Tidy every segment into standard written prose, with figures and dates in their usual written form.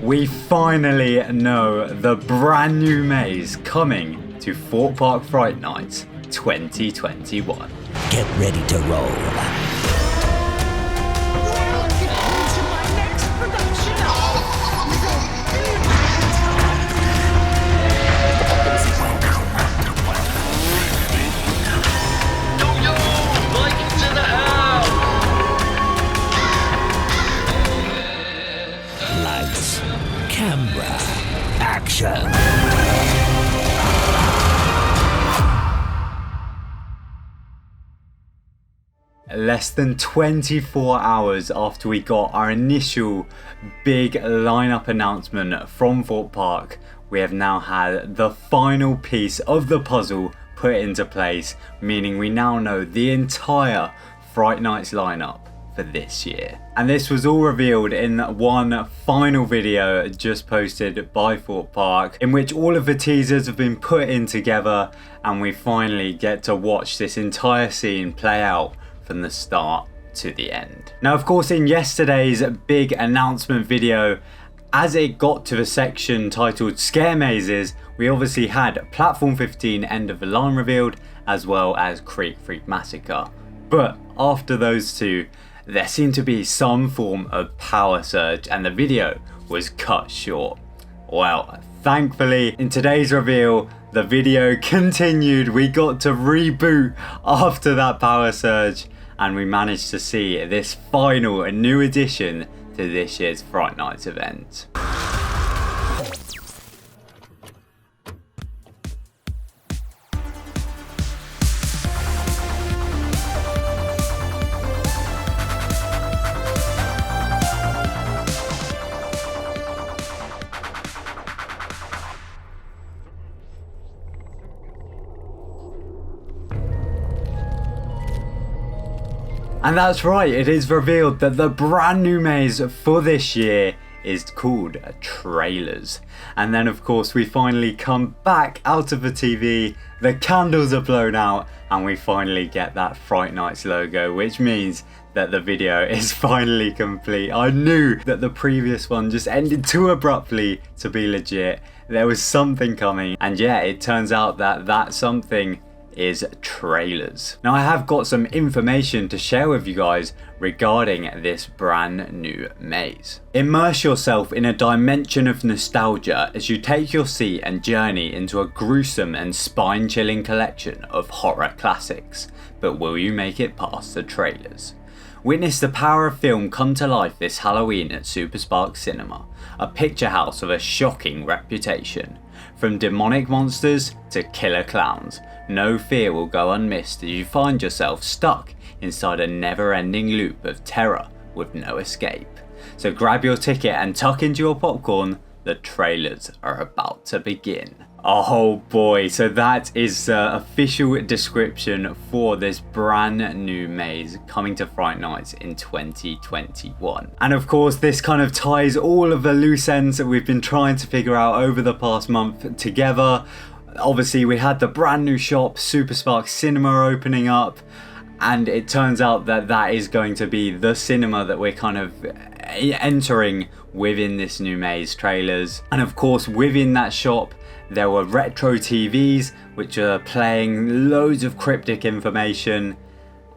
we finally know the brand new maze coming to Thorpe Park Fright Nights 2021. Get ready to roll. Lights, camera, action. Less than 24 hours after we got our initial big lineup announcement from Thorpe Park, we have now had the final piece of the puzzle put into place, meaning we now know the entire Fright Nights lineup for this year. And this was all revealed in one final video just posted by Thorpe Park, in which all of the teasers have been put in together and we finally get to watch this entire scene play out from the start to the end. Now, of course, in yesterday's big announcement video, as it got to the section titled Scare Mazes, we obviously had Platform 15 End of the Line revealed, as well as Creek Freak Massacre. But after those two, there seemed to be some form of power surge and the video was cut short. Well, thankfully, in today's reveal, the video continued. We got to reboot after that power surge, and we managed to see this final and new addition to this year's Fright Nights event. And that's right, it is revealed that the brand new maze for this year is called Trailers. And then of course we finally come back out of the TV, the candles are blown out, and we finally get that Fright Nights logo, which means that the video is finally complete. I knew that the previous one just ended too abruptly to be legit. There was something coming, and yeah, it turns out that that something is Trailers. Now, I have got some information to share with you guys regarding this brand new maze. Immerse yourself in a dimension of nostalgia as you take your seat and journey into a gruesome and spine-chilling collection of horror classics. But will you make it past the trailers? Witness the power of film come to life this Halloween at Super Spark Cinema, a picture house of a shocking reputation. From demonic monsters to killer clowns, no fear will go unmissed as you find yourself stuck inside a never-ending loop of terror with no escape. So grab your ticket and tuck into your popcorn, the trailers are about to begin. Oh boy, so that is the official description for this brand new maze coming to Fright Nights in 2021. And of course, this kind of ties all of the loose ends that we've been trying to figure out over the past month together. Obviously, we had the brand new shop, Super Spark Cinema, opening up, and it turns out that that is going to be the cinema that we're kind of entering within this new maze Trailers. And of course, within that shop, there were retro TVs which are playing loads of cryptic information,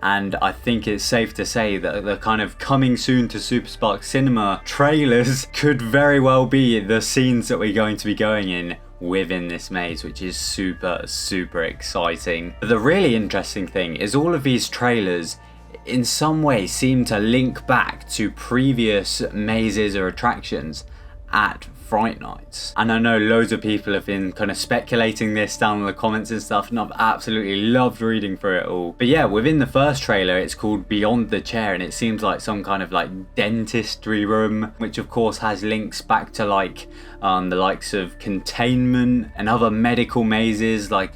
and I think it's safe to say that the kind of coming soon to Super Spark Cinema trailers could very well be the scenes that we're going to be going in within this maze, which is super exciting. But the really interesting thing is all of these trailers in some way seem to link back to previous mazes or attractions at Fright Nights. And I know loads of people have been kind of speculating this down in the comments and stuff, and I've absolutely loved reading through it all. But yeah, within the first trailer, it's called Beyond the Chair, and it seems like some kind of like dentistry room, which of course has links back to like the likes of Containment and other medical mazes like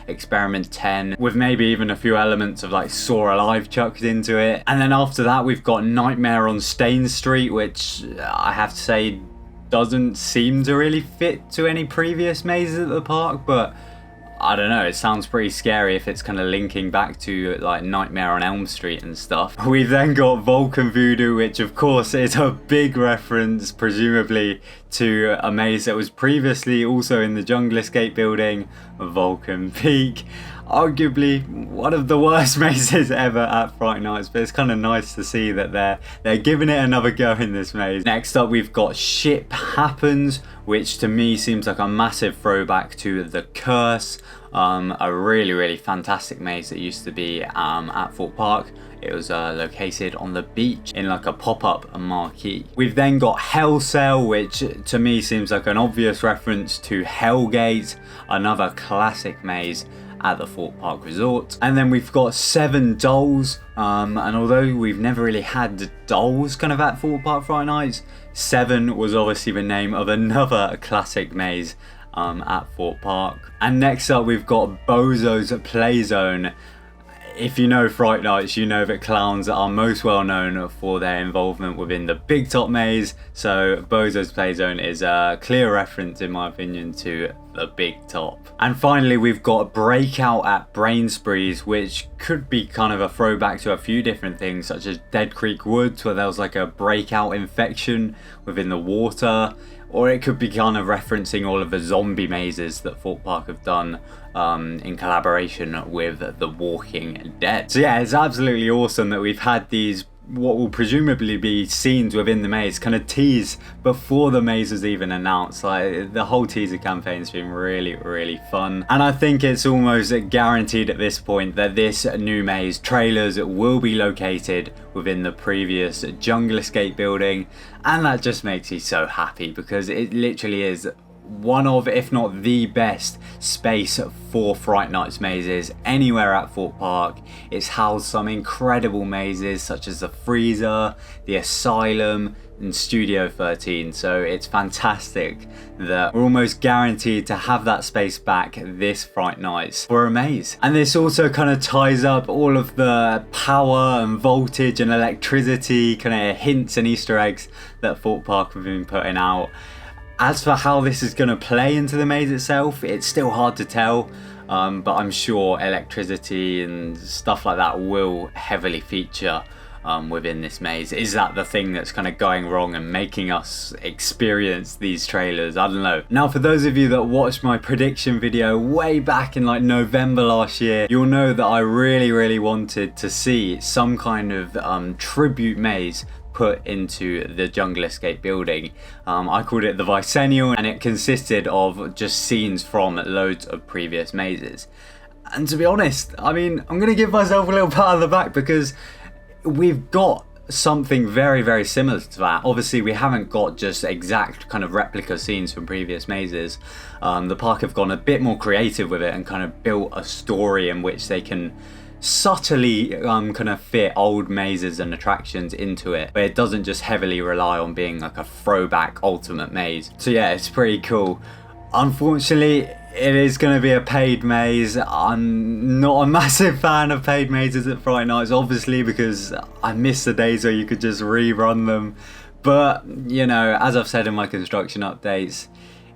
Experiment 10, with maybe even a few elements of like Saw Alive chucked into it. And then after that, we've got Nightmare on Stain Street, which I have to say doesn't seem to really fit to any previous mazes at the park, but I don't know, it sounds pretty scary if it's kind of linking back to like Nightmare on Elm Street and stuff. We've then got Vulcan Voodoo, which of course is a big reference, presumably, to a maze that was previously also in the Jungle Escape building, Vulcan Peak. Arguably one of the worst mazes ever at Fright Nights, but it's kind of nice to see that they're giving it another go in this maze. Next up we've got Ship Happens, which to me seems like a massive throwback to The Curse, a really fantastic maze that used to be at Thorpe Park. It was located on the beach in like a pop-up marquee. We've then got Hell Cell, which to me seems like an obvious reference to Hellgate, another classic maze at the Thorpe Park Resort. And then we've got Seven Dolls, and although we've never really had dolls kind of at Thorpe Park Fright Nights, Seven was obviously the name of another classic maze at Thorpe Park. And next up we've got Bozo's Play Zone. If you know Fright Nights, you know that clowns are most well known for their involvement within the Big Top maze, so Bozo's Play Zone is a clear reference in my opinion to the Big Top. And finally we've got Breakout at Brain Sprees, which could be kind of a throwback to a few different things, such as Dead Creek Woods, where there was like a breakout infection within the water, or it could be kind of referencing all of the zombie mazes that Thorpe Park have done in collaboration with The Walking Dead. So yeah, it's absolutely awesome that we've had these, what will presumably be scenes within the maze, kind of tease before the maze was even announced. Like, the whole teaser campaign's been really fun, and I think it's almost guaranteed at this point that this new maze trailers will be located within the previous Jungle Escape building, and that just makes me so happy because it literally is one of, if not the best space for Fright Nights mazes anywhere at Thorpe Park. It's housed some incredible mazes such as the Freezer, the Asylum and Studio 13, so it's fantastic that we're almost guaranteed to have that space back this Fright Nights for a maze. And this also kind of ties up all of the power and voltage and electricity kind of hints and Easter eggs that Thorpe Park have been putting out. As for how this is going to play into the maze itself, it's still hard to tell, but I'm sure electricity and stuff like that will heavily feature within this maze. Is that the thing that's kind of going wrong and making us experience these trailers? I don't know. Now, for those of you that watched my prediction video way back in like November last year, you'll know that I really wanted to see some kind of tribute maze put into the Jungle Escape building. I called it the Vicennial, and it consisted of just scenes from loads of previous mazes. And to be honest, I mean, I'm going to give myself a little pat on the back because we've got something very similar to that. Obviously we haven't got just exact kind of replica scenes from previous mazes. The park have gone a bit more creative with it and kind of built a story in which they can subtly kind of fit old mazes and attractions into it, but it doesn't just heavily rely on being like a throwback ultimate maze. So yeah, it's pretty cool. Unfortunately, it is going to be a paid maze. I'm not a massive fan of paid mazes at Fright Nights, obviously, because I miss the days where you could just rerun them. But, you know, as I've said in my construction updates,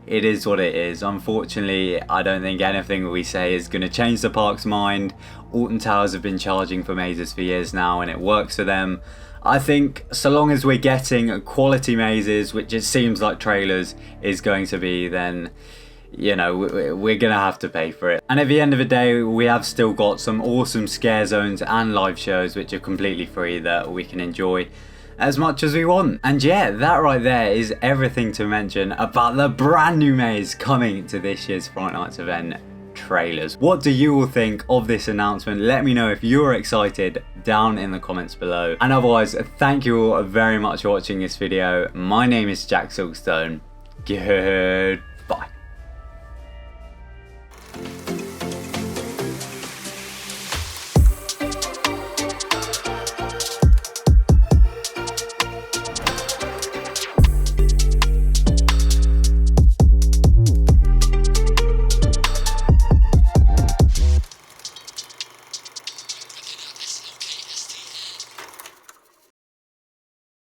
it is what it is. Unfortunately, I don't think anything we say is going to change the park's mind. Alton Towers have been charging for mazes for years now, and it works for them. I think so long as we're getting quality mazes, which it seems like trailers is going to be, then, you know, we're gonna have to pay for it. And at the end of the day, we have still got some awesome scare zones and live shows which are completely free that we can enjoy as much as we want. And yeah, that right there is everything to mention about the brand new maze coming to this year's Fright Nights event trailers. What do you all think of this announcement? Let me know if you're excited down in the comments below. And otherwise, thank you all very much for watching this video. My name is TheJackSilkstone. Good